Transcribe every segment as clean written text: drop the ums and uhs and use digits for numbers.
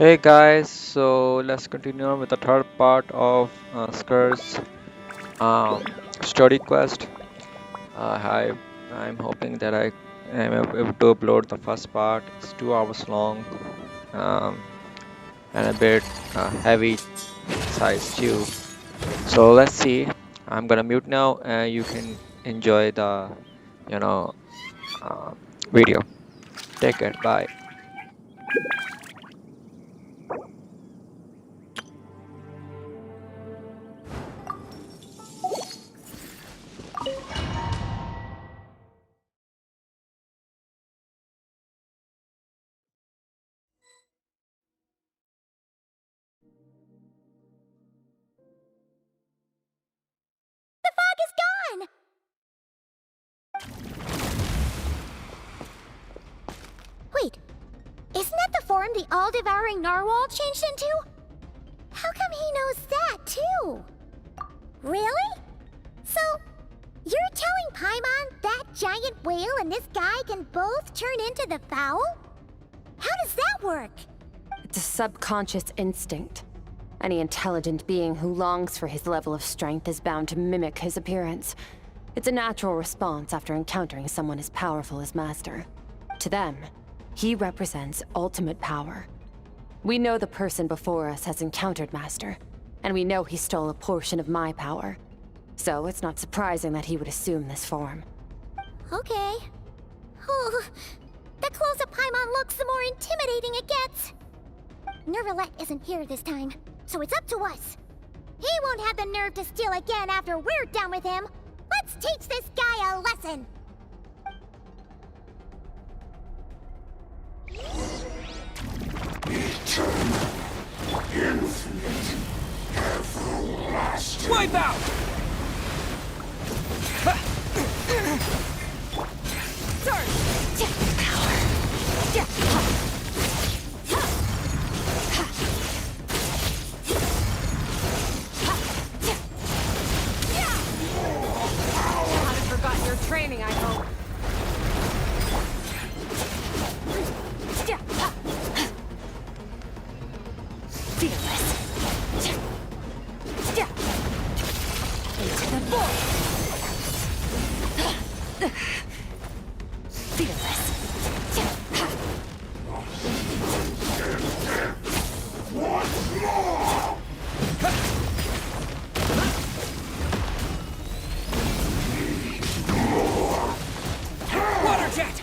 Hey guys, so let's continue with the third part of Skirk's study quest. I'm hoping that I am able to upload the first part. It's 2 hours long um, and a bit heavy size too. So let's see. I'm gonna mute now, and you can enjoy the you know um, video. Take care. Bye. The fog is gone! Wait, isn't that the form the all-devouring narwhal changed into? How come he knows that, too? Really? So, you're telling Paimon that giant whale and this guy can both turn into the fowl? How does that work? It's a subconscious instinct. Any intelligent being who longs for his level of strength is bound to mimic his appearance. It's a natural response after encountering someone as powerful as Master. To them, he represents ultimate power. We know the person before us has encountered Master, and we know he stole a portion of my power. So it's not surprising that he would assume this form. Okay. Oh, the closer Paimon looks, the more intimidating it gets. Nervalette isn't here this time, so it's up to us. He won't have the nerve to steal again after we're done with him. Let's teach this guy a lesson. Eternal, infinite, everlasting. Wipe out! Haven't forgotten your training, I hope. Fearless. Into the void. Fearless. Once more! Water jet!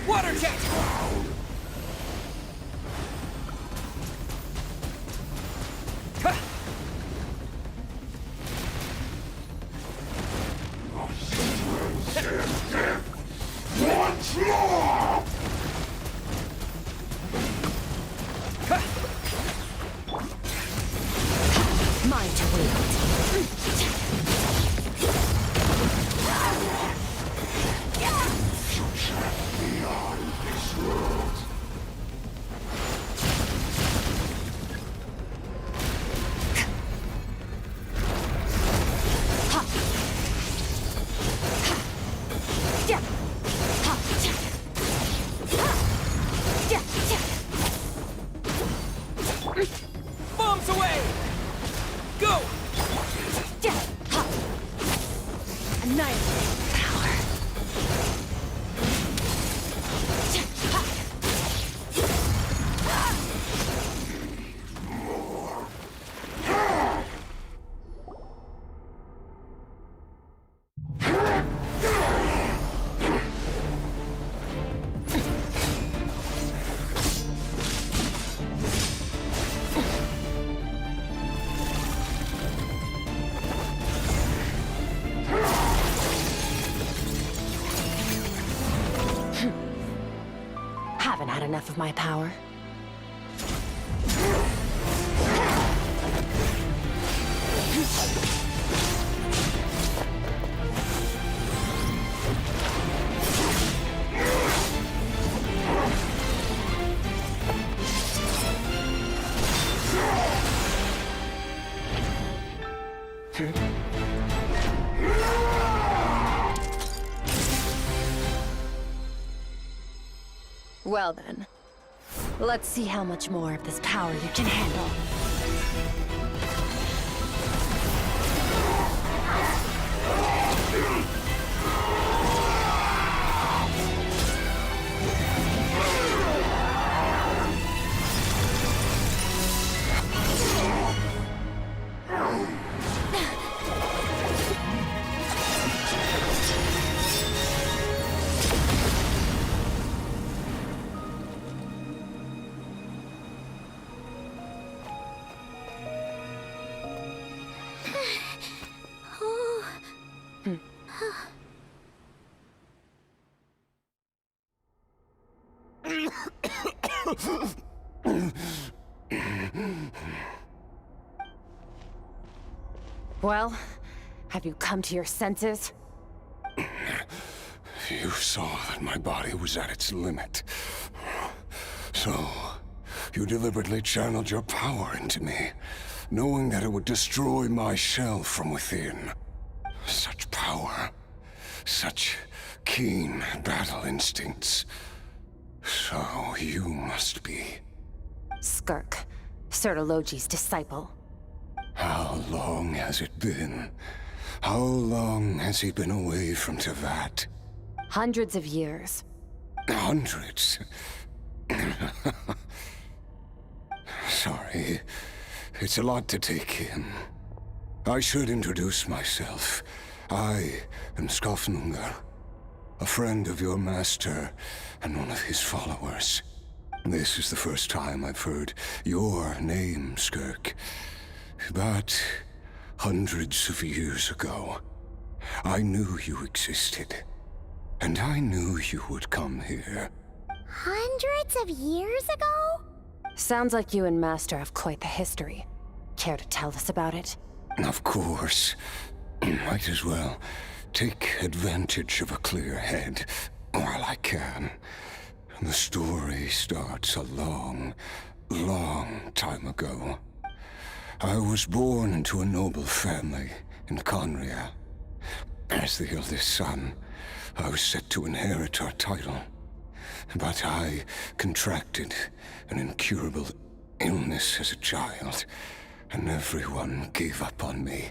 Water jet! Once more! Mine to wield. Future beyond this world. Bombs away! Go! Annihilate power. Haven't had enough of my power. Well then, let's see how much more of this power you can handle. Well, have you come to your senses? You saw that my body was at its limit. So, you deliberately channeled your power into me, knowing that it would destroy my shell from within. Such power, such keen battle instincts. So you must be... Skirk, Sertologi's disciple. How long has it been? How long has he been away from Tevat? Hundreds of years. Hundreds? Sorry, it's a lot to take in. I should introduce myself. I am Skafnungar, a friend of your master and one of his followers. This is the first time I've heard your name, Skirk. But hundreds of years ago, I knew you existed. And I knew you would come here. Hundreds of years ago? Sounds like you and Master have quite the history. Care to tell us about it? Of course. Might as well take advantage of a clear head while I can. The story starts a long, long time ago. I was born into a noble family in Conria. As the eldest son, I was set to inherit our title. But I contracted an incurable illness as a child, and everyone gave up on me.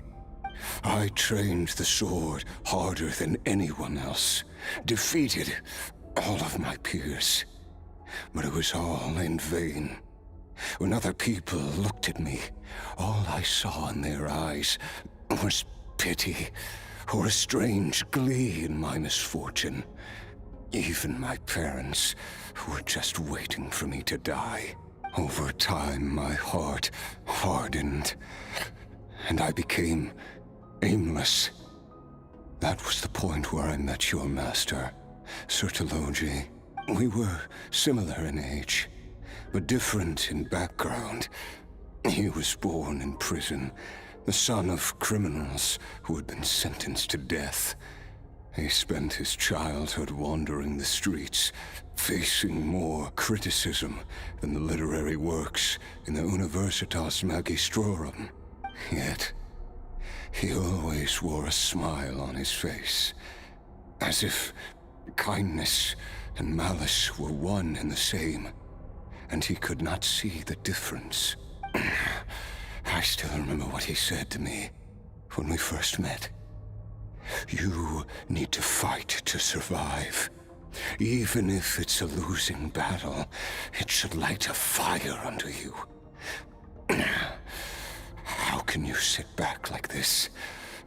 I trained the sword harder than anyone else, defeated all of my peers. But it was all in vain. When other people looked at me, all I saw in their eyes was pity, or a strange glee in my misfortune. Even my parents were just waiting for me to die. Over time, my heart hardened, and I became aimless. That was the point where I met your master, Sertologi. We were similar in age, but different in background. He was born in prison, the son of criminals who had been sentenced to death. He spent his childhood wandering the streets, facing more criticism than the literary works in the Universitas Magistrorum. Yet, he always wore a smile on his face, as if kindness and malice were one and the same, and he could not see the difference. I still remember what he said to me when we first met. You need to fight to survive. Even if it's a losing battle, it should light a fire under you. How can you sit back like this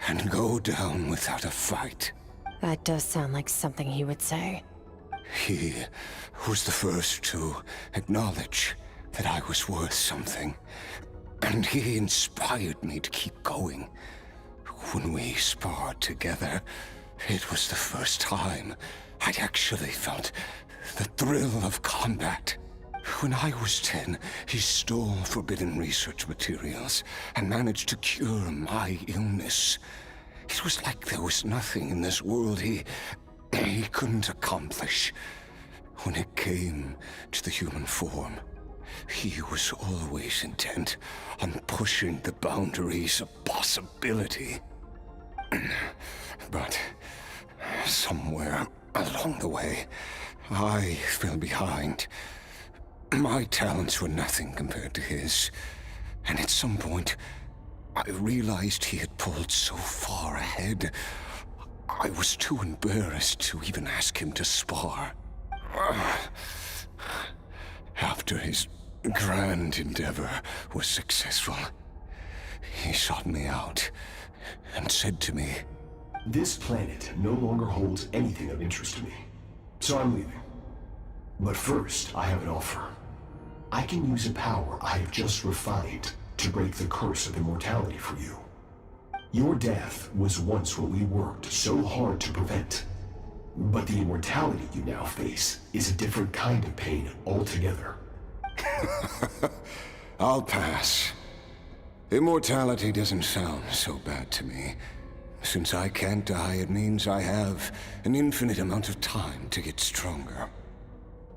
and go down without a fight? That does sound like something he would say. He was the first to acknowledge that I was worth something, and he inspired me to keep going. When we sparred together, it was the first time I'd actually felt the thrill of combat. When I was 10, he stole forbidden research materials and managed to cure my illness. It was like there was nothing in this world he couldn't accomplish. When it came to the human form, he was always intent on pushing the boundaries of possibility. But somewhere along the way, I fell behind. My talents were nothing compared to his. And at some point, I realized he had pulled so far ahead, I was too embarrassed to even ask him to spar. After his grand endeavor was successful, he sought me out and said to me, "This planet no longer holds anything of interest to me, so I'm leaving. But first, I have an offer. I can use a power I have just refined to break the curse of immortality for you. Your death was once what we worked so hard to prevent. But the immortality you now face is a different kind of pain altogether." I'll pass. Immortality doesn't sound so bad to me. Since I can't die, it means I have an infinite amount of time to get stronger.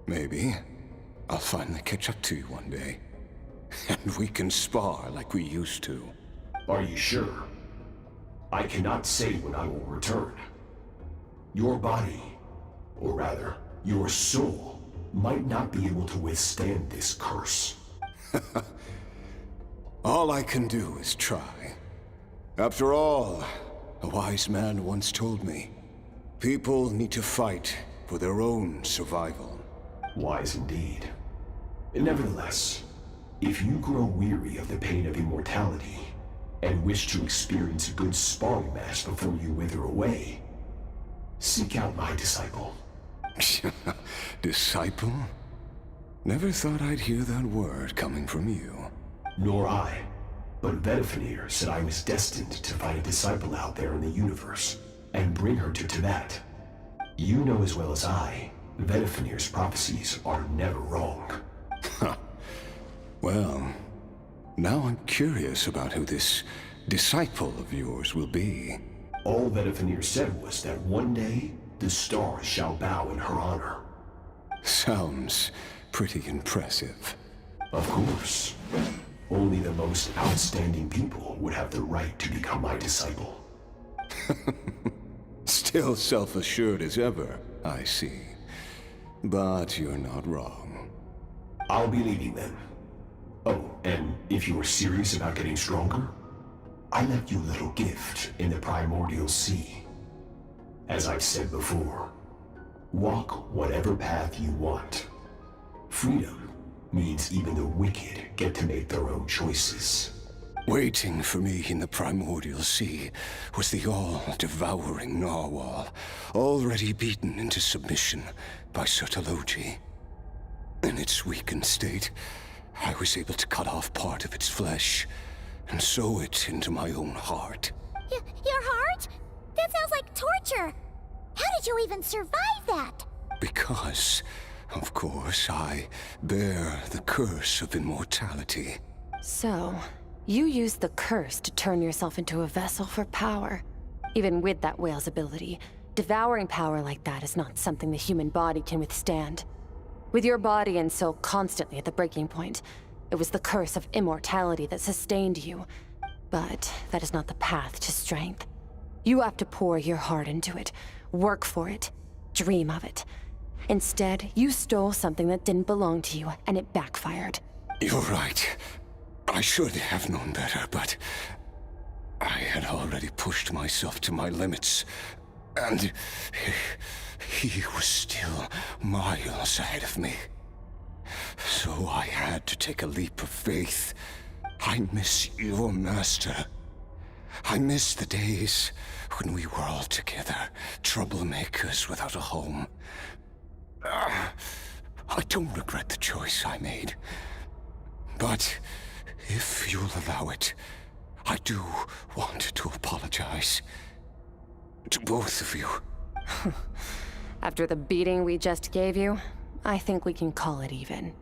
Maybe I'll finally catch up to you one day. And we can spar like we used to. Are you sure? I cannot say when I will return. Your body, or rather, your soul, might not be able to withstand this curse. All I can do is try. After all, a wise man once told me, people need to fight for their own survival. Wise indeed. Nevertheless, if you grow weary of the pain of immortality, and wish to experience a good sparring match before you wither away, seek out my disciple. Disciple? Never thought I'd hear that word coming from you. Nor I. But Vedifenir said I was destined to find a disciple out there in the universe, and bring her to Tibet. You know as well as I, Vedifenir's prophecies are never wrong. Well, now I'm curious about who this disciple of yours will be. All Vedifenir said was that one day, the stars shall bow in her honor. Sounds pretty impressive. Of course. Only the most outstanding people would have the right to become my disciple. Still self-assured as ever, I see. But you're not wrong. I'll be leaving then. Oh, and if you are serious about getting stronger, I left you a little gift in the primordial sea. As I've said before, walk whatever path you want. Freedom means even the wicked get to make their own choices. Waiting for me in the primordial sea was the all-devouring narwhal, already beaten into submission by Sertologi. In its weakened state, I was able to cut off part of its flesh and sew it into my own heart. Your heart? That sounds like torture. How did you even survive that? Because, of course, I bear the curse of immortality. So, you used the curse to turn yourself into a vessel for power. Even with that whale's ability, devouring power like that is not something the human body can withstand. With your body and soul constantly at the breaking point, it was the curse of immortality that sustained you. But that is not the path to strength. You have to pour your heart into it, work for it, dream of it. Instead, you stole something that didn't belong to you, and it backfired. You're right. I should have known better, but I had already pushed myself to my limits, and he was still miles ahead of me. So I had to take a leap of faith. I miss your master. I miss the days when we were all together, troublemakers without a home. I don't regret the choice I made. But if you'll allow it, I do want to apologize. To both of you. After the beating we just gave you, I think we can call it even.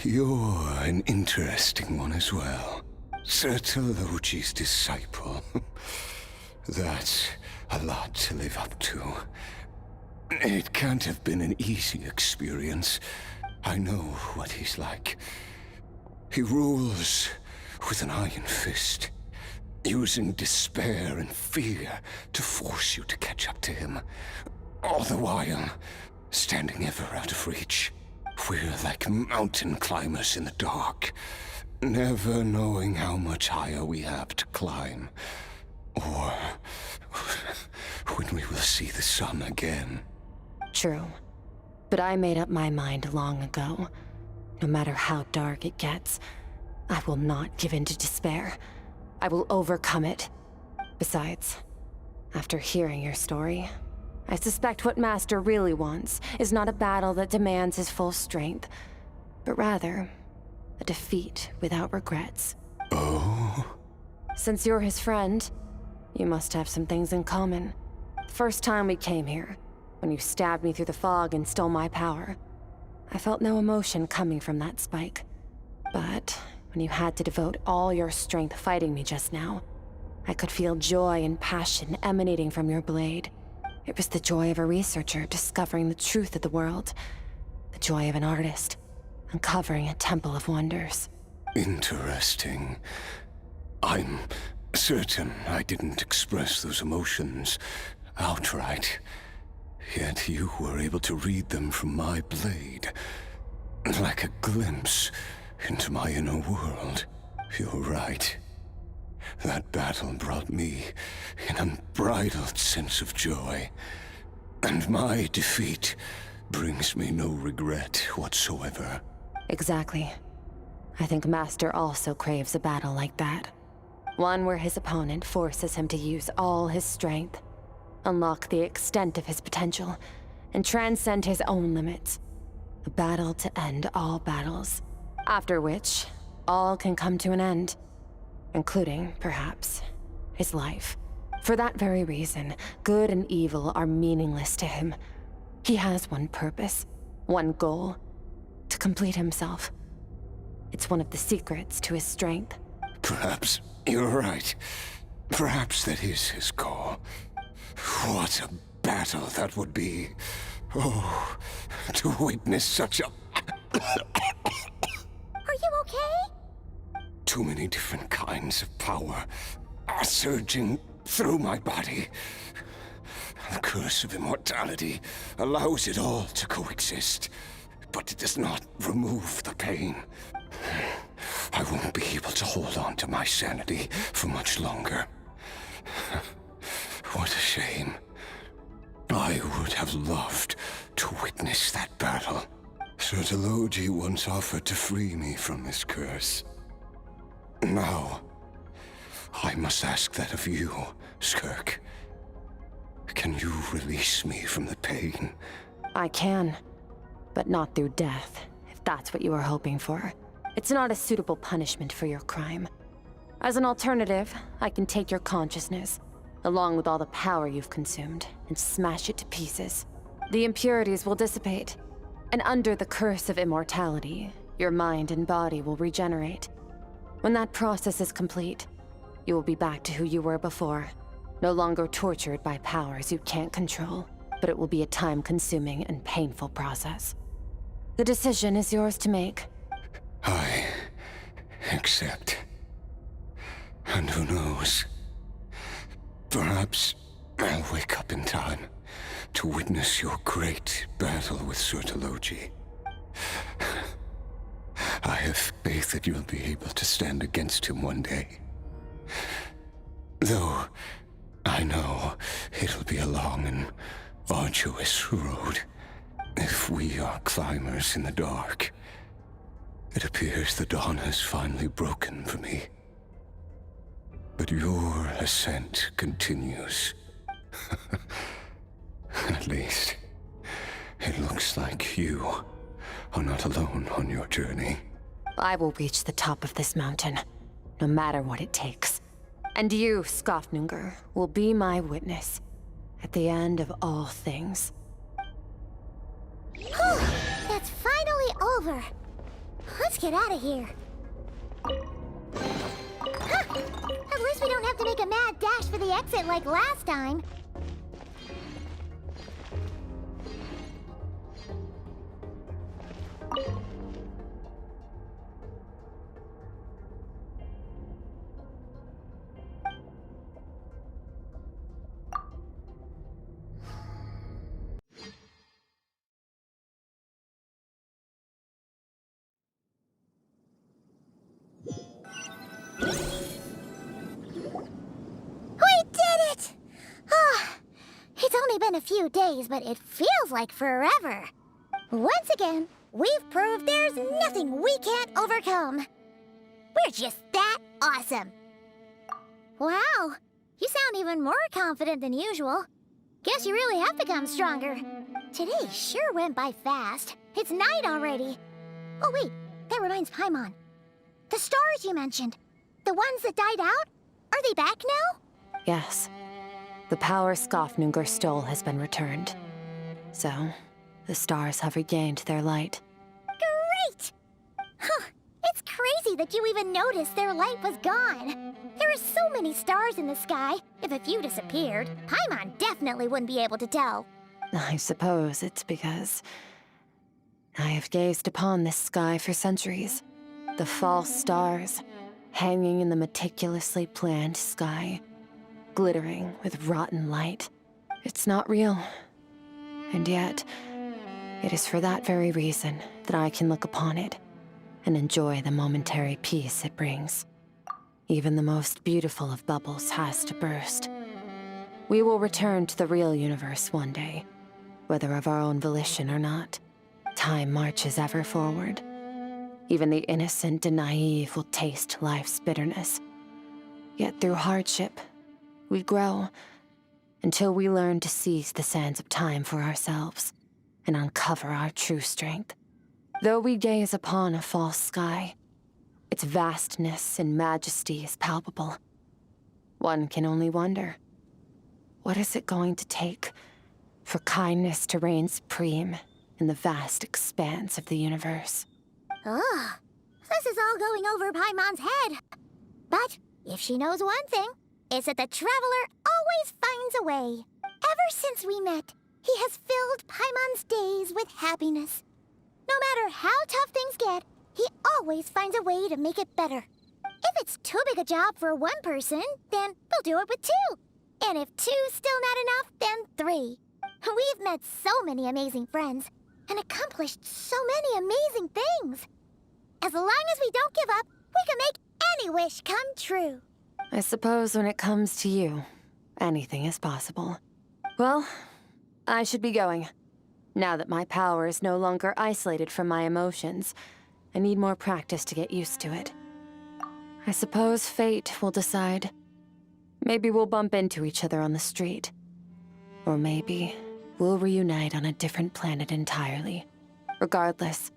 You're an interesting one as well. Sertologi's disciple. That's a lot to live up to. It can't have been an easy experience. I know what he's like. He rules with an iron fist, using despair and fear to force you to catch up to him. All the while, standing ever out of reach. We're like mountain climbers in the dark, never knowing how much higher we have to climb, or when we will see the sun again. True. But I made up my mind long ago. No matter how dark it gets, I will not give in to despair. I will overcome it. Besides, after hearing your story, I suspect what Master really wants is not a battle that demands his full strength, but rather a defeat without regrets. Oh? Since you're his friend, you must have some things in common. First time we came here, when you stabbed me through the fog and stole my power, I felt no emotion coming from that spike. But when you had to devote all your strength fighting me just now, I could feel joy and passion emanating from your blade. It was the joy of a researcher discovering the truth of the world, the joy of an artist uncovering a temple of wonders. Interesting. I'm certain I didn't express those emotions outright. Yet you were able to read them from my blade, like a glimpse into my inner world. You're right. That battle brought me an unbridled sense of joy, and my defeat brings me no regret whatsoever. Exactly. I think Master also craves a battle like that. One where his opponent forces him to use all his strength, unlock the extent of his potential, and transcend his own limits. A battle to end all battles, after which all can come to an end, including, perhaps, his life. For that very reason, good and evil are meaningless to him. He has one purpose, one goal: to complete himself. It's one of the secrets to his strength. Perhaps you're right. Perhaps that is his goal. What a battle that would be. Oh, to witness such a... Are you okay? Too many different kinds of power are surging through my body. The curse of immortality allows it all to coexist, but it does not remove the pain. I won't be able to hold on to my sanity for much longer. What a shame. I would have loved to witness that battle. Sertologi once offered to free me from this curse. Now, I must ask that of you, Skirk. Can you release me from the pain? I can, but not through death, if that's what you were hoping for. It's not a suitable punishment for your crime. As an alternative, I can take your consciousness, along with all the power you've consumed, and smash it to pieces. The impurities will dissipate, and under the curse of immortality, your mind and body will regenerate. When that process is complete, you will be back to who you were before, no longer tortured by powers you can't control, but it will be a time-consuming and painful process. The decision is yours to make. I accept. And who knows? Perhaps I'll wake up in time to witness your great battle with Sertologi. I have faith that you'll be able to stand against him one day. Though I know it'll be a long and arduous road. If we are climbers in the dark, it appears the dawn has finally broken for me. But your ascent continues. At least, it looks like you are not alone on your journey. I will reach the top of this mountain, no matter what it takes. And you, Skofnunger, will be my witness at the end of all things. Whew, that's finally over. Let's get out of here. Huh, at least we don't have to make a mad dash for the exit like last time. been a few days, but it feels like forever. Once again, we've proved there's nothing we can't overcome. We're just that awesome. Wow, you sound even more confident than usual. Guess you really have become stronger. Today sure went by fast. It's night already. Oh wait, that reminds Paimon. The stars you mentioned, the ones that died out, are they back now? Yes. The power Skafnungur stole has been returned. So, the stars have regained their light. Great! Huh, it's crazy that you even noticed their light was gone. There are so many stars in the sky. If a few disappeared, Paimon definitely wouldn't be able to tell. I suppose it's because I have gazed upon this sky for centuries. The false stars, hanging in the meticulously planned sky, glittering with rotten light. It's not real. And yet, it is for that very reason that I can look upon it and enjoy the momentary peace it brings. Even the most beautiful of bubbles has to burst. We will return to the real universe one day, whether of our own volition or not. Time marches ever forward. Even the innocent and naive will taste life's bitterness. Yet through hardship, we grow until we learn to seize the sands of time for ourselves and uncover our true strength. Though we gaze upon a false sky, its vastness and majesty is palpable. One can only wonder, what is it going to take for kindness to reign supreme in the vast expanse of the universe? Ugh, this is all going over Paimon's head. But if she knows one thing, it's that the Traveler always finds a way. Ever since we met, he has filled Paimon's days with happiness. No matter how tough things get, he always finds a way to make it better. If it's too big a job for one person, then we'll do it with two. And if two's still not enough, then three. We've met so many amazing friends and accomplished so many amazing things. As long as we don't give up, we can make any wish come true. I suppose when it comes to you, anything is possible. Well, I should be going. Now that my power is no longer isolated from my emotions, I need more practice to get used to it. I suppose fate will decide. Maybe we'll bump into each other on the street. Or maybe we'll reunite on a different planet entirely. Regardless,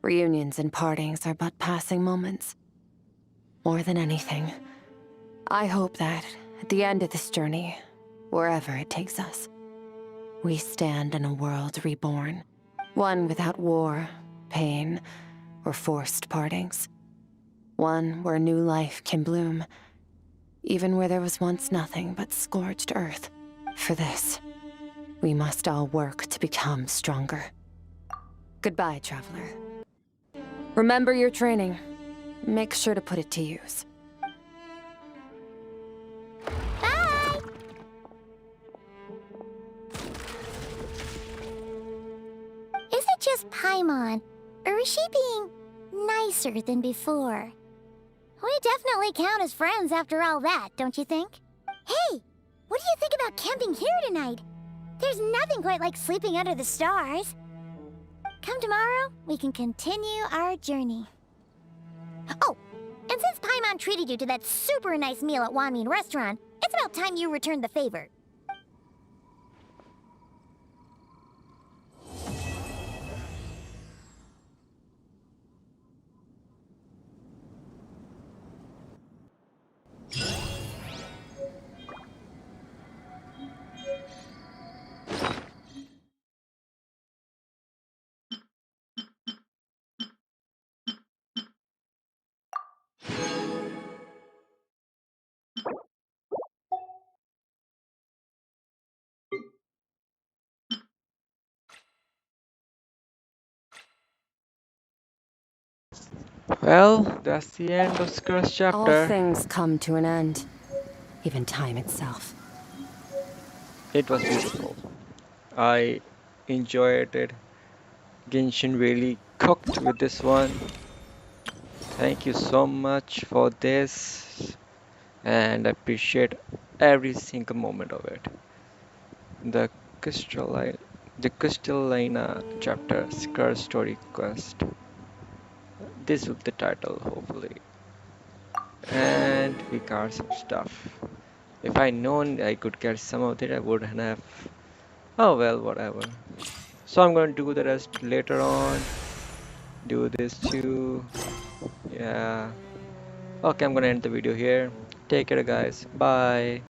reunions and partings are but passing moments. More than anything, I hope that, at the end of this journey, wherever it takes us, we stand in a world reborn. One without war, pain, or forced partings. One where new life can bloom, even where there was once nothing but scorched earth. For this, we must all work to become stronger. Goodbye, Traveler. Remember your training. Make sure to put it to use. Bye! Is it just Paimon, or is she being nicer than before? We definitely count as friends after all that, don't you think? Hey, what do you think about camping here tonight? There's nothing quite like sleeping under the stars. Come tomorrow, we can continue our journey. Oh, and since Paimon treated you to that super nice meal at Wanmin Restaurant, it's about time you returned the favor. Well, that's the end of Skirk's All chapter. things come to an end. Even time itself. It was beautiful. I enjoyed it. Genshin really cooked with this one. Thank you so much for this, and I appreciate every single moment of it. The Crystalline, the Crystallina chapter, Skirk story quest. This will be the title, hopefully. And we got some stuff. If I known I could get some of it, I wouldn't have. Oh well, whatever. So I'm going to do the rest later on. Do this too. Yeah. Okay, I'm gonna end the video here. Take care, guys. Bye.